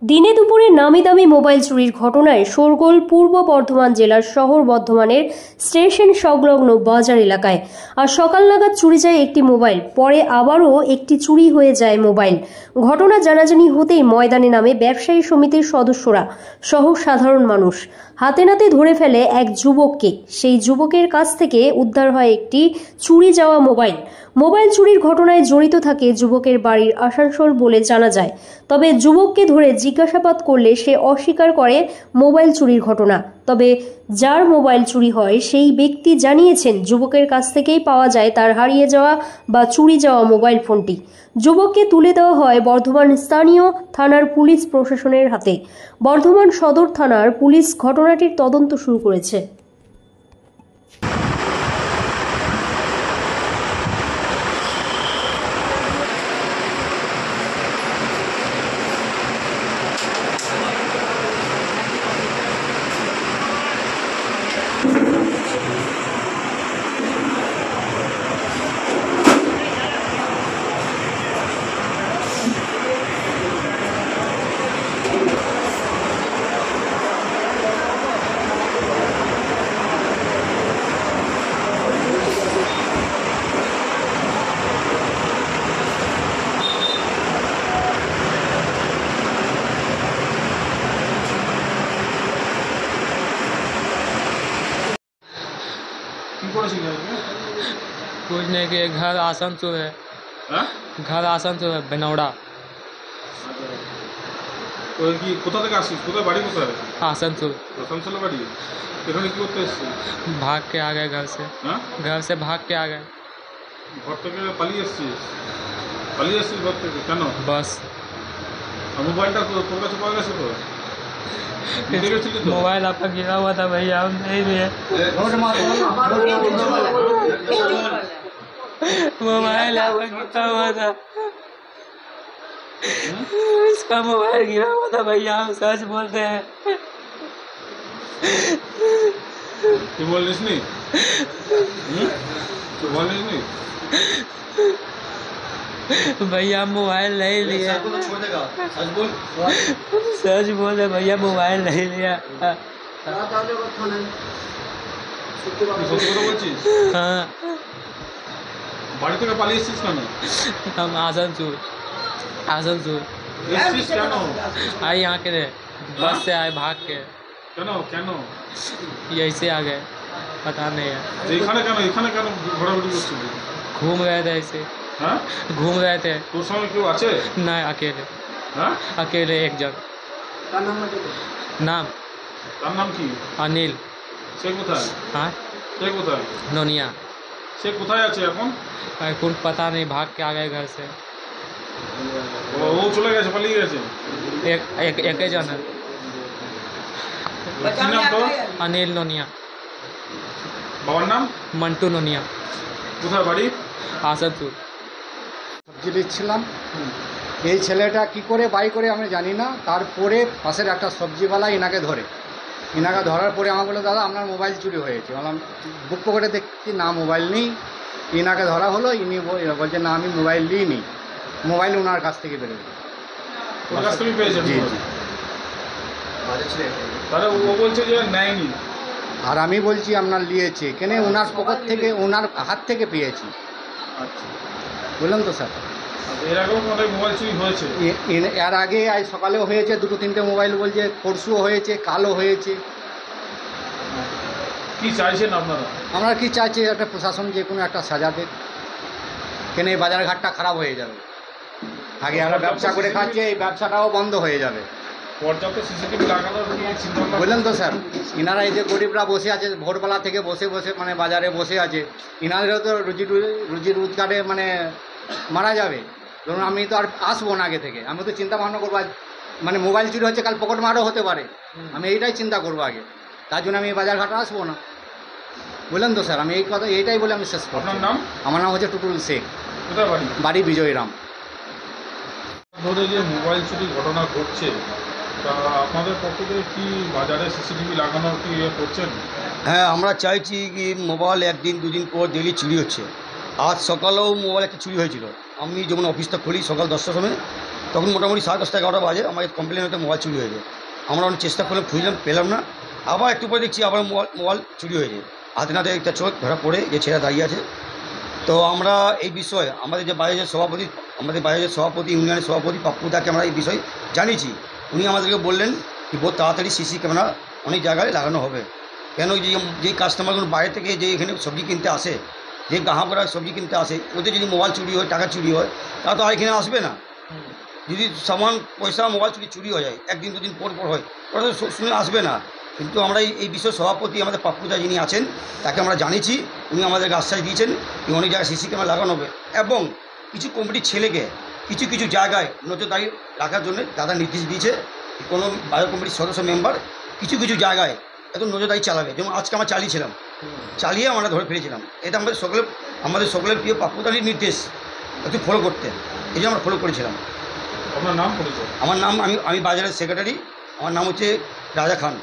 দিনে দুপুরে নামি দামি মোবাইল চুরির ঘটনায় শোরগোল পূর্ব বর্ধমান জেলার শহর বর্ধমানের স্টেশন সংলগ্ন বাজার এলাকায়। আর সকাল নাগাদ চুরি যায় একটি মোবাইল, পরে আবারও একটি চুরি হয়ে যায় মোবাইল। ঘটনা জানাজানি হতেই ময়দানে নামে ব্যবসায়ী সমিতির সদস্যরা সহ সাধারণ মানুষ। হাতে নাতে ধরে ফেলে এক যুবককে। সেই যুবকের কাছ থেকে উদ্ধার হয় একটি চুরি যাওয়া মোবাইল। মোবাইল চুরির ঘটনায় জড়িত থাকে যুবকের বাড়ির আসানসোল বলে জানা যায়। তবে যুবককে ধরে জিজ্ঞাসাবাদ করলে সে অস্বীকার করে মোবাইল চুরির ঘটনা। তবে যার মোবাইল চুরি হয় সেই ব্যক্তি জানিয়েছেন যুবকের কাছ থেকেই পাওয়া যায় তার হারিয়ে যাওয়া বা চুরি যাওয়া মোবাইল ফোনটি। যুবককে তুলে দেওয়া হয় বর্ধমান স্থানীয় থানার পুলিশ প্রশাসনের হাতে। বর্ধমান সদর থানার পুলিশ ঘটনাটির তদন্ত শুরু করেছে। कुछ नहीं कि घर आसनसोल है। घर आसनसोल है बेनौड़ा। কোথা থেকে আসছিস? কোথায় বাড়ি? কোথায়? आसनसोल। আসানসোলে বাড়ি। এখানে কি করতে এসেছিস? भाग के आ गए घर से। घर से भाग के आ गए। ঘর থেকে পালিয়ে এসেছিস? পালিয়ে এসেছিস ঘর থেকে কেন? बस আর মোবাইলটা তোর কাছে পাওয়া গেছে তো? দেখেছিলি তো? मोबाइल आपका गिरा हुआ था भैया, हम नहीं लिए। मोबाइल आपका गिरा हुआ था। इसका मोबाइल गिरा हुआ था भैया, हम सच बोलते हैं। तू बोलिस नहीं? तू बोलिस नहीं? भैया मोबाइल नहीं लिया। सच बोले भैया, मोबाइल नहीं लिया। সত্যি কথা বলছিস? हाँ, বাড়ি থেকে পালিয়ে এসেছিস কেন? हम आसनसोल এসেছিস কেন? आए यहाँ के रहे, बस से आए भाग के। কেন কেন? ऐसे आ गए, पता नहीं है। যে এখানে কেন ঘোরাঘুরি করছিলি? घूम रहे थे ऐसे, হ্যাঁ घूम रहे थे। তোর সঙ্গে কেউ আছে? नहीं, अकेले হ্যাঁ अकेले एक जन। नाम তার নাম কি? अनिल। সে কোথায়? हाँ, সে कोথায়? नोनिया। সে কোথায় আছে এখন? कुछ पता नहीं, भाग के आ गए घर से। ও চলে গেছে, পালিয়ে গেছে। एक ही जन है, কি নাম তোর? अनिल नोनिया। বাবার নাম? मंटू नोनिया। কোথায় বাড়ি? आसनसोल। সবজি দিচ্ছিলাম, এই ছেলেটা কি করে বাই করে আমি জানি না। তারপরে পাশের একটা সবজিওয়ালা ইনাকে ধরার পরে আমার বললো, দাদা আপনার মোবাইল চুরি হয়েছে। বললাম বুক পকেটে দেখছি না, মোবাইল নেই। ইনাকে ধরা হলো, ইনি বলছে না আমি মোবাইল নিইনি, মোবাইল ওনার কাছ থেকে বেরোবে। ওর কাছ থেকে পেয়েছেন? জি জি। তাহলে ও বলছে যে নেয়নি, আর আমি বলছি আপনার নিয়েছে, কেন ওনার পকেট থেকে ওনার হাত থেকে পেয়েছি। আচ্ছা বললাম তো স্যার, এর আগেও অনেক মোবাইল চুরি হয়েছে? এর আগে আজ সকালেও হয়েছে, দুটো তিনটে মোবাইল বলছে, পরশুও হয়েছে, কালও হয়েছে। কি চাইছেন আপনারা? আমরা কি চাইছি, একটা প্রশাসন যে কোনো একটা সাজা দেখ, কেন এই বাজারঘাটটা খারাপ হয়ে যাবে। আগে আমরা ব্যবসা করে খাচ্ছি, এই ব্যবসাটাও বন্ধ হয়ে যাবে। পর্যাপ্ত সিসিটিভি লাগানোর কি চিন্তা ভাবনা? বুঝলেন তো স্যার, ইনারা এই যে গরিবরা বসে আছে, ভোরবেলা থেকে বসে মানে বাজারে বসে আছে, ইনাদেরও তো রুজি রোজগারে মানে মারা যাবে। ধরুন আমি তো আর আসবো না আগে থেকে, আমি তো চিন্তা ভাবনা করবো আজ মানে মোবাইল চুরি হচ্ছে, কাল পকেট মারও হতে পারে, আমি এইটাই চিন্তা করবো আগে। তার জন্য আমি এই বাজারঘাটে আসবো না। বললেন তো স্যার, আমি এইটাই বলে আমি শেষ করব। আপনার নাম? আমার নাম হচ্ছে টুটুল শেখ। কোথায় বাড়ি? বাড়ি বিজয়রাম। ধরে যে মোবাইল চুরির ঘটনা ঘটছে, তা আপনাদের পক্ষ থেকে কি বাজারে সিসিটিভি লাগানোর কি করছেন? হ্যাঁ, আমরা চাইছি কি মোবাইল একদিন দুদিন পর ডেলি চুরি হচ্ছে। আজ সকালেও মোবাইল একটা চুরি হয়েছিল। আমি যেমন অফিসটা খুলি সকাল 10টার সময়, তখন মোটামুটি 10:30 11টা বাজে আমাদের কমপ্লেন হতে মোবাইল চুরি হয়েছে। আমরা অনেক চেষ্টা করলাম, খুঁজলাম, পেলাম না। আবার একটু পরে দেখছি আবার মোবাইল চুরি হয়েছে। হাতে নাতে একটা চোখ ধরা পড়ে যে ছেঁড়া দাঁড়িয়ে আছে। তো আমরা এই বিষয়ে আমাদের যে বাজারের সভাপতি ইউনিয়নের সভাপতি পাপ্পুদাকে আমরা এই বিষয়ে জানিয়েছি। উনি আমাদেরকে বললেন কি বহু তাড়াতাড়ি সিসি ক্যামেরা অনেক জায়গায় লাগানো হবে। কেন যে কাস্টমারগুলো বাইরে থেকে যে এখানে সবজি কিনতে আসে, যে গ্রাহকরা সবজি কিনতে আসে, ওদের যদি মোবাইল চুরি হয়, টাকা চুরি হয়, তারা তো আর এখানে আসবে না। যদি সামান পয়সা মোবাইল চুরি হয়ে যায়, একদিন দুদিন পর হয়, ওরা তো শুনে আসবে না। কিন্তু আমরা এই বিষয়ে সভাপতি আমাদের পাপ্পুদা যিনি আছেন তাকে আমরা জানিয়েছি। উনি আমাদেরকে আশ্বাস দিয়েছেন যে অনেক জায়গায় সিসি ক্যামেরা লাগানো হবে এবং কিছু কমিটির ছেলেকে কিছু জায়গায় নজরদারি রাখার জন্য দাদা নির্দেশ দিয়েছে। কোনো বাজার কমিটির সদস্য মেম্বার কিছু জায়গায় এত নজরদারি চালাবে। যেমন আজকে আমরা চালিয়ে আমরা ধরে ফেলেছিলাম। এটা আমাদের সকলের প্রিয় পাপ্পুদারির নির্দেশ একটু ফলো করতে, এই জন্য আমরা ফলো করেছিলাম। আপনার নাম পরিচয়? আমার নাম আমি বাজারের সেক্রেটারি, আমার নাম হচ্ছে রাজা খান।